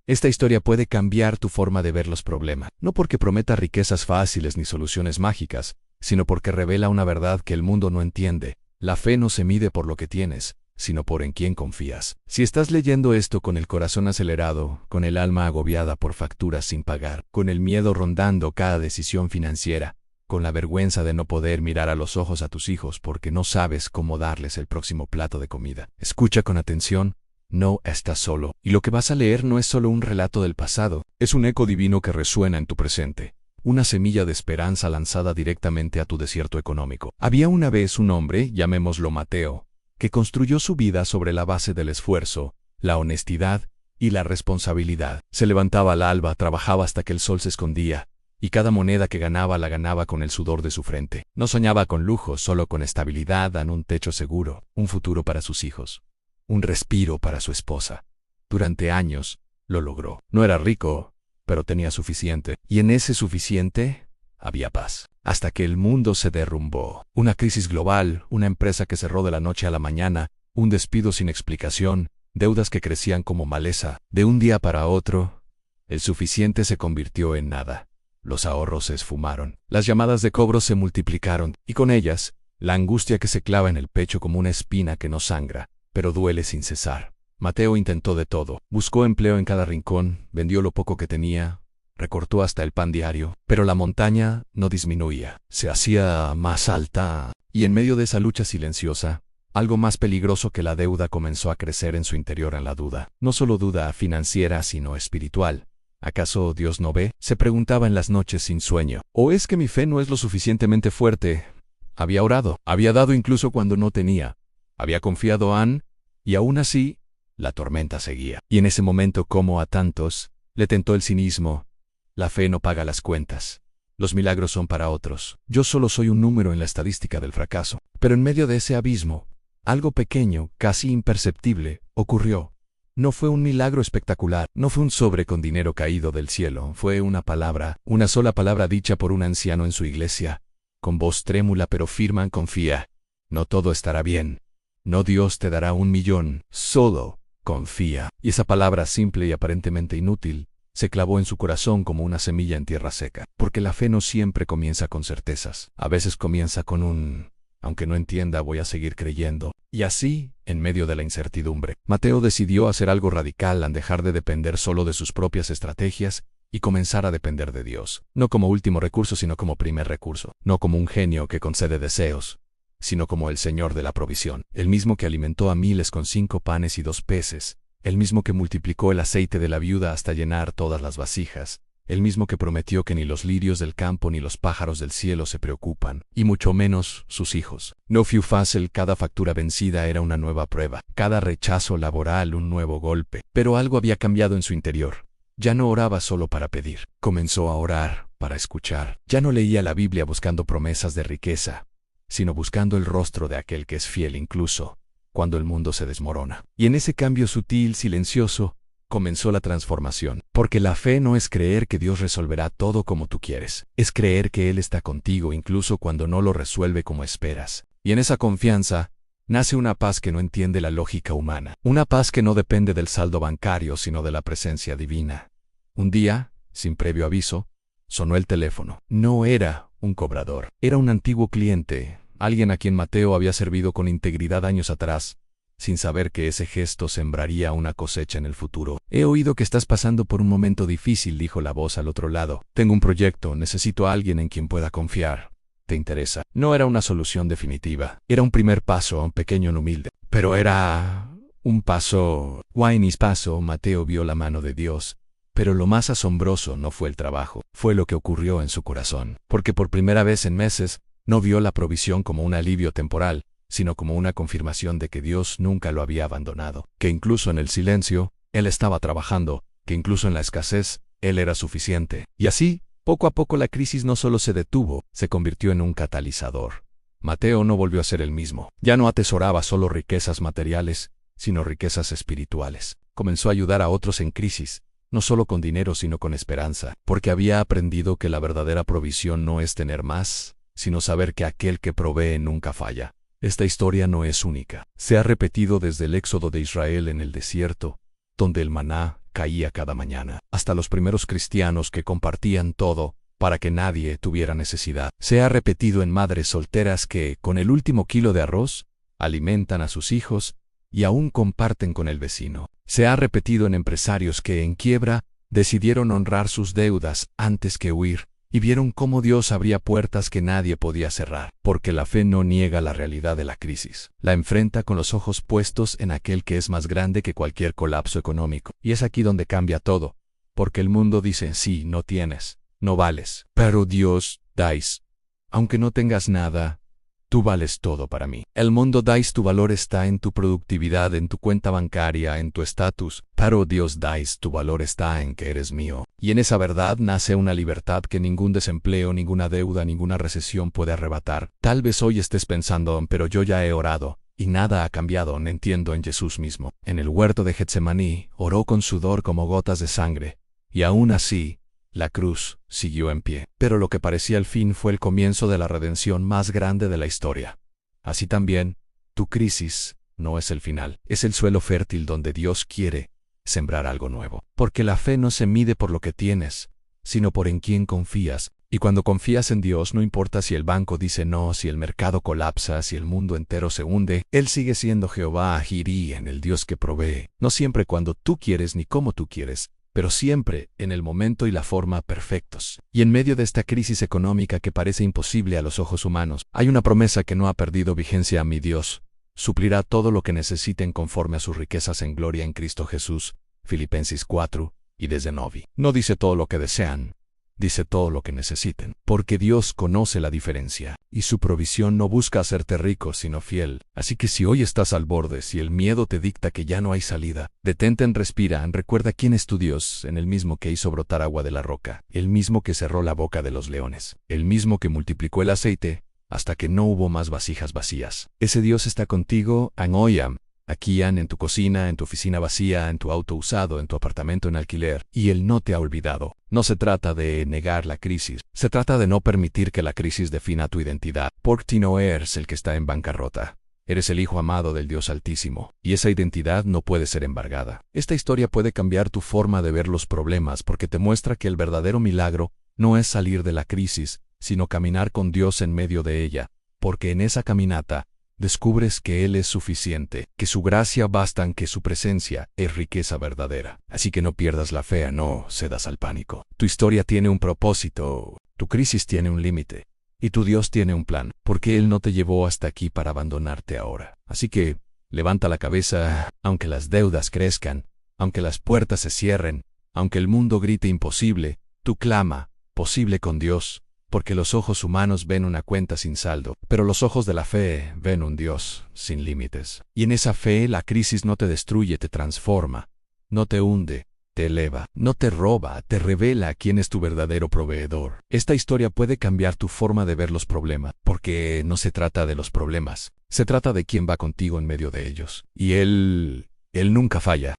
Esta historia puede cambiar tu forma de ver los problemas, no porque prometa riquezas fáciles ni soluciones mágicas, sino porque revela una verdad que el mundo no entiende. La fe no se mide por lo que tienes, sino por en quién confías. Si estás leyendo esto con el corazón acelerado, con el alma agobiada por facturas sin pagar, con el miedo rondando cada decisión financiera, con la vergüenza de no poder mirar a los ojos a tus hijos porque no sabes cómo darles el próximo plato de comida, escucha con atención. No estás solo, y lo que vas a leer no es solo un relato del pasado, es un eco divino que resuena en tu presente, una semilla de esperanza lanzada directamente a tu desierto económico. Había una vez un hombre, llamémoslo Mateo, que construyó su vida sobre la base del esfuerzo, la honestidad y la responsabilidad. Se levantaba al alba, trabajaba hasta que el sol se escondía, y cada moneda que ganaba la ganaba con el sudor de su frente. No soñaba con lujos, solo con estabilidad, un techo seguro, un futuro para sus hijos, un respiro para su esposa. Durante años, lo logró. No era rico, pero tenía suficiente. Y en ese suficiente, había paz. Hasta que el mundo se derrumbó. Una crisis global, una empresa que cerró de la noche a la mañana, un despido sin explicación, deudas que crecían como maleza. De un día para otro, el suficiente se convirtió en nada. Los ahorros se esfumaron. Las llamadas de cobro se multiplicaron, y con ellas, la angustia que se clava en el pecho como una espina que no sangra, pero duele sin cesar. Mateo intentó de todo. Buscó empleo en cada rincón, vendió lo poco que tenía, recortó hasta el pan diario, pero la montaña no disminuía, se hacía más alta, y en medio de esa lucha silenciosa, algo más peligroso que la deuda comenzó a crecer en su interior, en la duda. No solo duda financiera, sino espiritual. ¿Acaso Dios no ve?, se preguntaba en las noches sin sueño. ¿O es que mi fe no es lo suficientemente fuerte? Había orado, había dado incluso cuando no tenía. Había confiado y aún así, la tormenta seguía. Y en ese momento, como a tantos, le tentó el cinismo. La fe no paga las cuentas. Los milagros son para otros. Yo solo soy un número en la estadística del fracaso. Pero en medio de ese abismo, algo pequeño, casi imperceptible, ocurrió. No fue un milagro espectacular, no fue un sobre con dinero caído del cielo, fue una palabra, una sola palabra dicha por un anciano en su iglesia. Con voz trémula pero firme: confía. No todo estará bien. No, Dios te dará 1 millón, solo confía. Y esa palabra simple y aparentemente inútil se clavó en su corazón como una semilla en tierra seca. Porque la fe no siempre comienza con certezas. A veces comienza con aunque no entienda, voy a seguir creyendo. Y así, en medio de la incertidumbre, Mateo decidió hacer algo radical al dejar de depender solo de sus propias estrategias y comenzar a depender de Dios. No como último recurso, sino como primer recurso. No como un genio que concede deseos, sino como el Señor de la provisión, el mismo que alimentó a miles con 5 panes y 2 peces, el mismo que multiplicó el aceite de la viuda hasta llenar todas las vasijas, el mismo que prometió que ni los lirios del campo ni los pájaros del cielo se preocupan, y mucho menos sus hijos. No fue fácil, cada factura vencida era una nueva prueba, cada rechazo laboral un nuevo golpe, pero algo había cambiado en su interior. Ya no oraba solo para pedir, comenzó a orar para escuchar. Ya no leía la Biblia buscando promesas de riqueza, sino buscando el rostro de aquel que es fiel incluso cuando el mundo se desmorona. Y en ese cambio sutil, silencioso, comenzó la transformación. Porque la fe no es creer que Dios resolverá todo como tú quieres, es creer que Él está contigo incluso cuando no lo resuelve como esperas. Y en esa confianza nace una paz que no entiende la lógica humana, una paz que no depende del saldo bancario sino de la presencia divina. Un día, sin previo aviso, sonó el teléfono. No era un cobrador, era un antiguo cliente, alguien a quien Mateo había servido con integridad años atrás, sin saber que ese gesto sembraría una cosecha en el futuro. He oído que estás pasando por un momento difícil, dijo la voz al otro lado. Tengo un proyecto, necesito a alguien en quien pueda confiar. ¿Te interesa? No era una solución definitiva, era un primer paso, un pequeño y humilde, pero era un paso. Wainis paso, Mateo vio la mano de Dios. Pero lo más asombroso no fue el trabajo, fue lo que ocurrió en su corazón. Porque por primera vez en meses, no vio la provisión como un alivio temporal, sino como una confirmación de que Dios nunca lo había abandonado, que incluso en el silencio, Él estaba trabajando, que incluso en la escasez, Él era suficiente. Y así, poco a poco la crisis no solo se detuvo, se convirtió en un catalizador. Mateo no volvió a ser el mismo. Ya no atesoraba solo riquezas materiales, sino riquezas espirituales. Comenzó a ayudar a otros en crisis, no solo con dinero sino con esperanza, porque había aprendido que la verdadera provisión no es tener más, sino saber que aquel que provee nunca falla. Esta historia no es única. Se ha repetido desde el éxodo de Israel en el desierto, donde el maná caía cada mañana. Hasta los primeros cristianos que compartían todo para que nadie tuviera necesidad. Se ha repetido en madres solteras que, con el último kilo de arroz, alimentan a sus hijos y aún comparten con el vecino. Se ha repetido en empresarios que, en quiebra, decidieron honrar sus deudas antes que huir, y vieron cómo Dios abría puertas que nadie podía cerrar, porque la fe no niega la realidad de la crisis. La enfrenta con los ojos puestos en aquel que es más grande que cualquier colapso económico. Y es aquí donde cambia todo, porque el mundo dice, sí, no tienes, no vales, pero Dios, dais. Aunque no tengas nada, tú vales todo para mí. El mundo dais, tu valor está en tu productividad, en tu cuenta bancaria, en tu estatus, pero Dios dais, tu valor está en que eres mío. Y en esa verdad nace una libertad que ningún desempleo, ninguna deuda, ninguna recesión puede arrebatar. Tal vez hoy estés pensando, pero yo ya he orado, y nada ha cambiado, no entiendo en Jesús mismo. En el huerto de Getsemaní, oró con sudor como gotas de sangre, y aún así, la cruz siguió en pie. Pero lo que parecía el fin fue el comienzo de la redención más grande de la historia. Así también, tu crisis no es el final, es el suelo fértil donde Dios quiere sembrar algo nuevo. Porque la fe no se mide por lo que tienes, sino por en quién confías. Y cuando confías en Dios, no importa si el banco dice no, si el mercado colapsa, si el mundo entero se hunde, Él sigue siendo Jehová Jireh, el Dios que provee. No siempre cuando tú quieres ni como tú quieres, pero siempre en el momento y la forma perfectos. Y en medio de esta crisis económica que parece imposible a los ojos humanos, hay una promesa que no ha perdido vigencia. Mi Dios suplirá todo lo que necesiten conforme a sus riquezas en gloria en Cristo Jesús. Filipenses 4, y desde Novi. No dice todo lo que desean, dice todo lo que necesiten, porque Dios conoce la diferencia, y su provisión no busca hacerte rico, sino fiel. Así que si hoy estás al borde, si el miedo te dicta que ya no hay salida, detente, respira, recuerda quién es tu Dios, en el mismo que hizo brotar agua de la roca, el mismo que cerró la boca de los leones, el mismo que multiplicó el aceite hasta que no hubo más vasijas vacías. Ese Dios está contigo, Anoyam. Aquí en tu cocina, en tu oficina vacía, en tu auto usado, en tu apartamento en alquiler, y Él no te ha olvidado. No se trata de negar la crisis, se trata de no permitir que la crisis defina tu identidad. Porque ti no eres el que está en bancarrota. Eres el Hijo amado del Dios Altísimo, y esa identidad no puede ser embargada. Esta historia puede cambiar tu forma de ver los problemas porque te muestra que el verdadero milagro no es salir de la crisis, sino caminar con Dios en medio de ella, porque en esa caminata, descubres que Él es suficiente, que su gracia basta, que su presencia es riqueza verdadera. Así que no pierdas la fe, no cedas al pánico. Tu historia tiene un propósito, tu crisis tiene un límite, y tu Dios tiene un plan, porque Él no te llevó hasta aquí para abandonarte ahora. Así que, levanta la cabeza, aunque las deudas crezcan, aunque las puertas se cierren, aunque el mundo grite imposible, tú clama, posible con Dios. Porque los ojos humanos ven una cuenta sin saldo, pero los ojos de la fe ven un Dios sin límites. Y en esa fe la crisis no te destruye, te transforma, no te hunde, te eleva, no te roba, te revela quién es tu verdadero proveedor. Esta historia puede cambiar tu forma de ver los problemas, porque no se trata de los problemas, se trata de quién va contigo en medio de ellos. Y Él nunca falla.